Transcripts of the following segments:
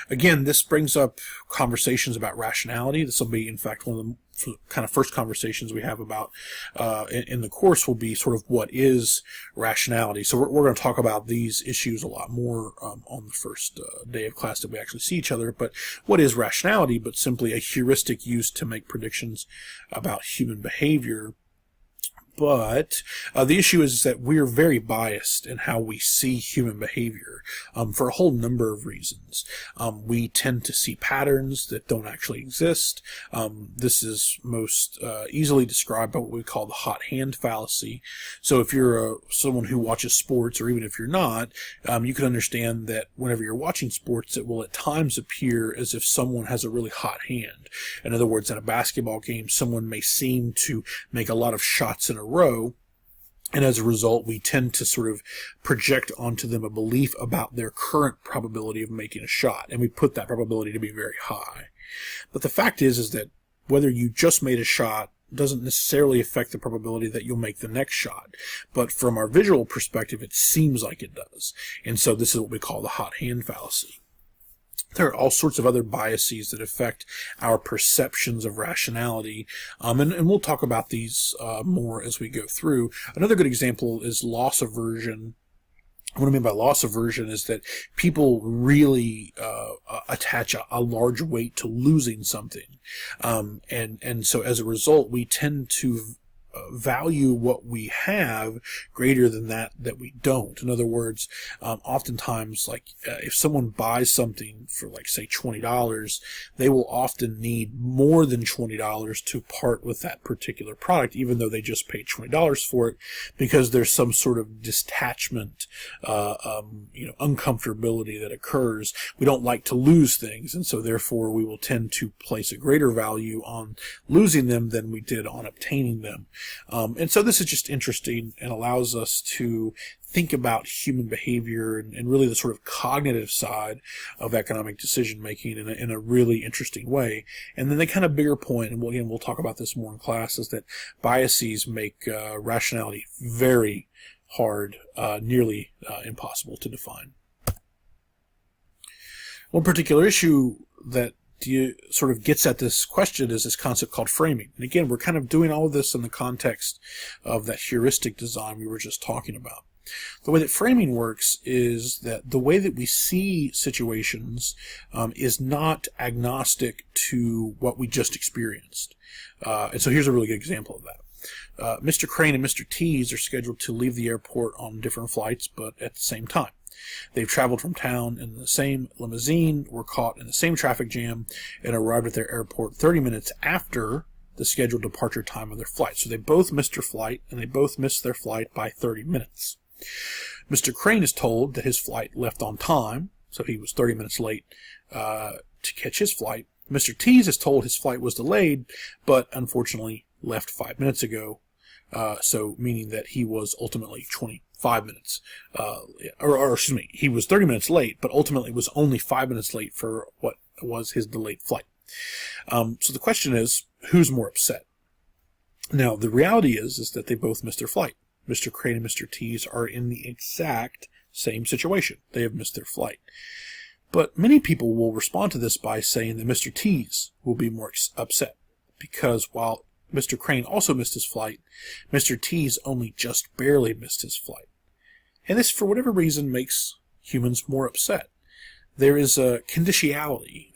Again, this brings up conversations about rationality. This will be, in fact, one of the kind of first conversations we have about in the course will be sort of what is rationality. So we're going to talk about these issues a lot more on the first day of class that we actually see each other. But what is rationality but simply a heuristic used to make predictions about human behavior? But the issue is that we're very biased in how we see human behavior for a whole number of reasons. We tend to see patterns that don't actually exist. This is most easily described by what we call the hot hand fallacy. So if you're someone who watches sports, or even if you're not, you can understand that whenever you're watching sports, it will at times appear as if someone has a really hot hand. In other words, in a basketball game, someone may seem to make a lot of shots in a row, and as a result, we tend to sort of project onto them a belief about their current probability of making a shot, and we put that probability to be very high. But the fact is that whether you just made a shot doesn't necessarily affect the probability that you'll make the next shot. But from our visual perspective, it seems like it does. And so this is what we call the hot hand fallacy. There are all sorts of other biases that affect our perceptions of rationality, and we'll talk about these more as we go through. Another good example is loss aversion. What I mean by loss aversion is that people really attach a large weight to losing something, and so as a result, we tend to value what we have greater than that we don't. In other words, oftentimes, like if someone buys something for, like, say $20, they will often need more than $20 to part with that particular product, even though they just paid $20 for it, because there's some sort of detachment, uncomfortability that occurs. We don't like to lose things, and so therefore we will tend to place a greater value on losing them than we did on obtaining them. And so this is just interesting and allows us to think about human behavior and really the sort of cognitive side of economic decision making in a really interesting way. And then the kind of bigger point, and we'll talk about this more in class, is that biases make rationality very hard, nearly impossible to define. One particular issue that sort of gets at this question is this concept called framing. And again, we're kind of doing all of this in the context of that heuristic design we were just talking about. The way that framing works is that the way that we see situations is not agnostic to what we just experienced. And so here's a really good example of that. Mr. Crane and Mr. Tees are scheduled to leave the airport on different flights, but at the same time. They've traveled from town in the same limousine, were caught in the same traffic jam, and arrived at their airport 30 minutes after the scheduled departure time of their flight. So they both missed their flight, and they both missed their flight by 30 minutes. Mr. Crane is told that his flight left on time, so he was 30 minutes late to catch his flight. Mr. Tees is told his flight was delayed, but unfortunately left 5 minutes ago, so meaning that he was ultimately 25 minutes, or excuse me, he was 30 minutes late, but ultimately was only 5 minutes late for what was his delayed flight. So the question is, who's more upset? Now, the reality is that they both missed their flight. Mr. Crane and Mr. Tees are in the exact same situation. They have missed their flight. But many people will respond to this by saying that Mr. Tees will be more upset, because while Mr. Crane also missed his flight, Mr. Tees only just barely missed his flight. And this, for whatever reason, makes humans more upset. There is a conditionality,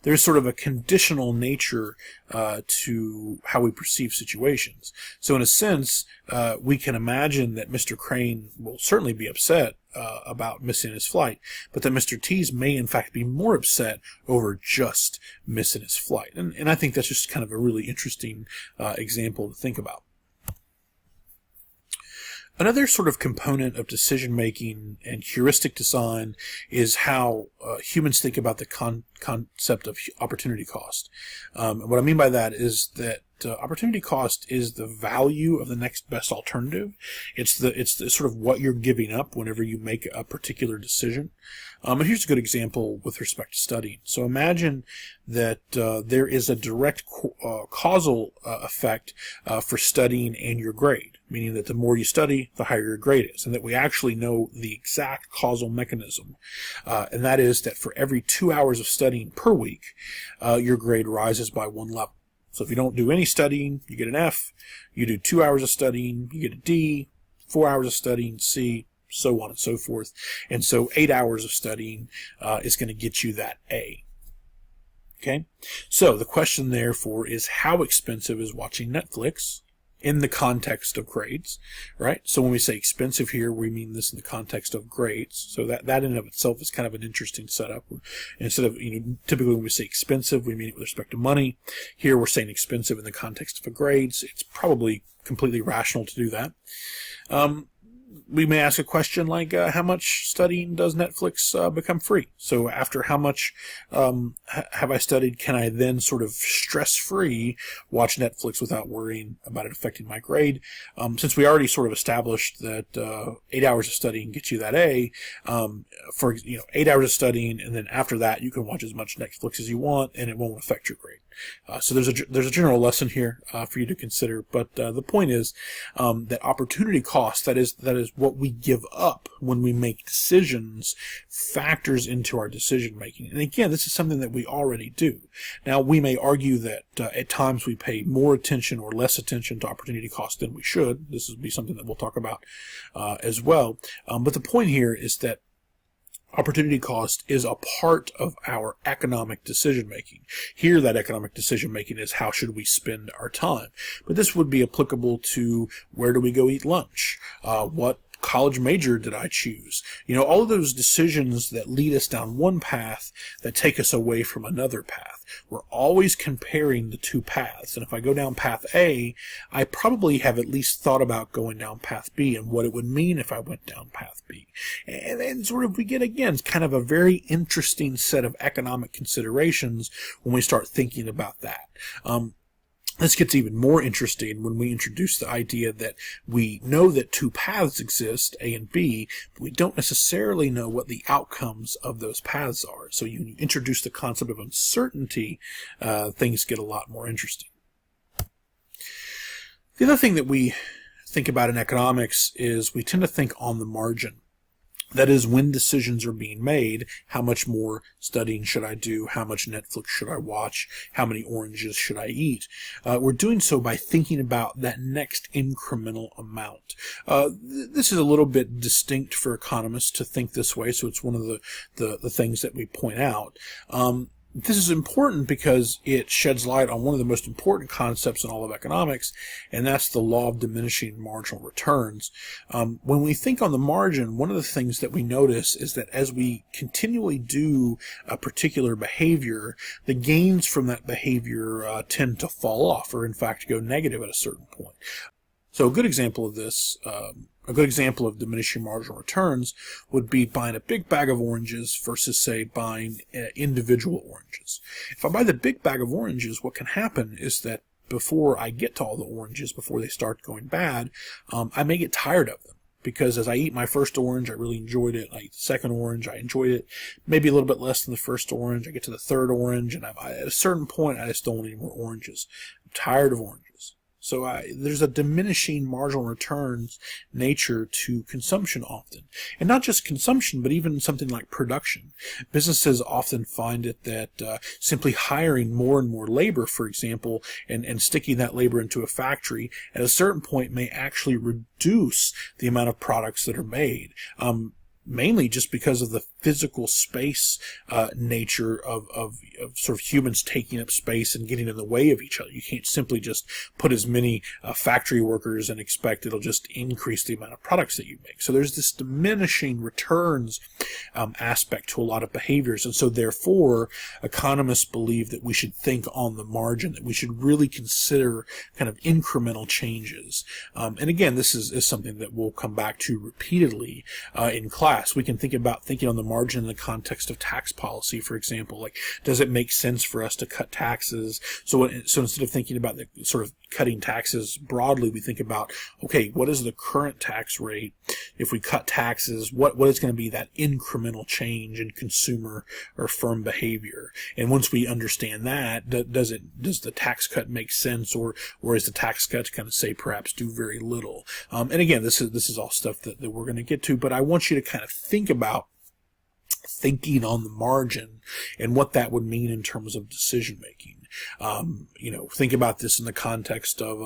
There's sort of a conditional nature to how we perceive situations. So in a sense, we can imagine that Mr. Crane will certainly be upset about missing his flight, but that Mr. Tees may in fact be more upset over just missing his flight. And I think that's just kind of a really interesting example to think about. Another sort of component of decision-making and heuristic design is how humans think about the concept of opportunity cost. And what I mean by that is that opportunity cost is the value of the next best alternative. It's the sort of what you're giving up whenever you make a particular decision. And here's a good example with respect to studying. So imagine that there is a direct causal effect for studying and your grade, meaning that the more you study, the higher your grade is, and that we actually know the exact causal mechanism. And that is that for every 2 hours of studying per week, your grade rises by 1 level. So if you don't do any studying, you get an F. You do 2 hours of studying, you get a D. 4 hours of studying, C, so on and so forth. And so 8 hours of studying is going to get you that A. Okay? So the question, therefore, is how expensive is watching Netflix in the context of grades, right? So when we say expensive here, we mean this in the context of grades. So that in and of itself is kind of an interesting setup. Instead of, typically when we say expensive, we mean it with respect to money. Here we're saying expensive in the context of grades. It's probably completely rational to do that. We may ask a question like, how much studying does Netflix become free? So after how much have I studied, can I then sort of stress-free watch Netflix without worrying about it affecting my grade? Since we already sort of established that 8 hours of studying gets you that A, for 8 hours of studying, and then after that you can watch as much Netflix as you want, and it won't affect your grade. So there's a general lesson here for you to consider, but the point is that opportunity cost, that is what we give up when we make decisions, factors into our decision making. And again, this is something that we already do. Now, we may argue that at times we pay more attention or less attention to opportunity cost than we should. This will be something that we'll talk about as well. But the point here is that opportunity cost is a part of our economic decision making. Here, that economic decision making is how should we spend our time. But this would be applicable to where do we go eat lunch? What college major did I choose? All of those decisions that lead us down one path that take us away from another path. We're always comparing the two paths. And if I go down path A, I probably have at least thought about going down path B and what it would mean if I went down path B. And then sort of we get, again, kind of a very interesting set of economic considerations when we start thinking about that. This gets even more interesting when we introduce the idea that we know that two paths exist, A and B, but we don't necessarily know what the outcomes of those paths are. So you introduce the concept of uncertainty, things get a lot more interesting. The other thing that we think about in economics is we tend to think on the margin. That is, when decisions are being made, how much more studying should I do? How much Netflix should I watch? How many oranges should I eat? We're doing so by thinking about that next incremental amount. This is a little bit distinct for economists to think this way, so it's one of the things that we point out. This is important because it sheds light on one of the most important concepts in all of economics, and that's the law of diminishing marginal returns. When we think on the margin, one of the things that we notice is that as we continually do a particular behavior, the gains from that behavior tend to fall off, or in fact go negative at a certain point. So a good example of this, a good example of diminishing marginal returns would be buying a big bag of oranges versus, say, buying individual oranges. If I buy the big bag of oranges, what can happen is that before I get to all the oranges, before they start going bad, I may get tired of them. Because as I eat my first orange, I really enjoyed it. I eat the second orange, I enjoyed it. Maybe a little bit less than the first orange. I get to the third orange, and at a certain point, I just don't want any more oranges. I'm tired of oranges. So there's a diminishing marginal returns nature to consumption often. And not just consumption, but even something like production. Businesses often find it that simply hiring more and more labor, for example, and sticking that labor into a factory at a certain point may actually reduce the amount of products that are made. Mainly just because of the physical space nature of sort of humans taking up space and getting in the way of each other. You can't simply just put as many factory workers and expect it'll just increase the amount of products that you make. So there's this diminishing returns aspect to a lot of behaviors. And so therefore, economists believe that we should think on the margin, that we should really consider kind of incremental changes. And again, this is something that we'll come back to repeatedly in class. class, we can think about thinking on the margin in the context of tax policy, for example. Like, does it make sense for us to cut taxes? So instead of thinking about the sort of cutting taxes broadly, we think about, okay, what is the current tax rate? If we cut taxes, what is going to be that incremental change in consumer or firm behavior? And once we understand that, does the tax cut make sense, or is the tax cut kind of say perhaps do very little? And again, this is all stuff that we're going to get to, but I want you to kind of think about thinking on the margin and what that would mean in terms of decision making. Think about this in the context of,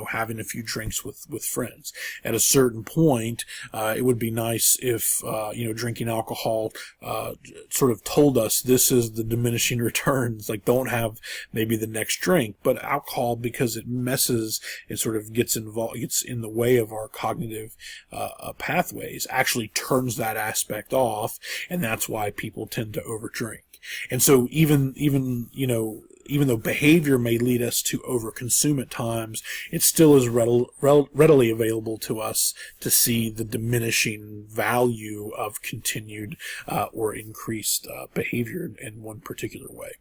having a few drinks with friends. At a certain point, it would be nice if, drinking alcohol, sort of told us this is the diminishing returns, like don't have maybe the next drink. But alcohol, because it sort of gets involved, gets in the way of our cognitive, pathways, actually turns that aspect off. And that's why people tend to overdrink. And so even though behavior may lead us to overconsume at times, it still is readily available to us to see the diminishing value of continued or increased behavior in one particular way.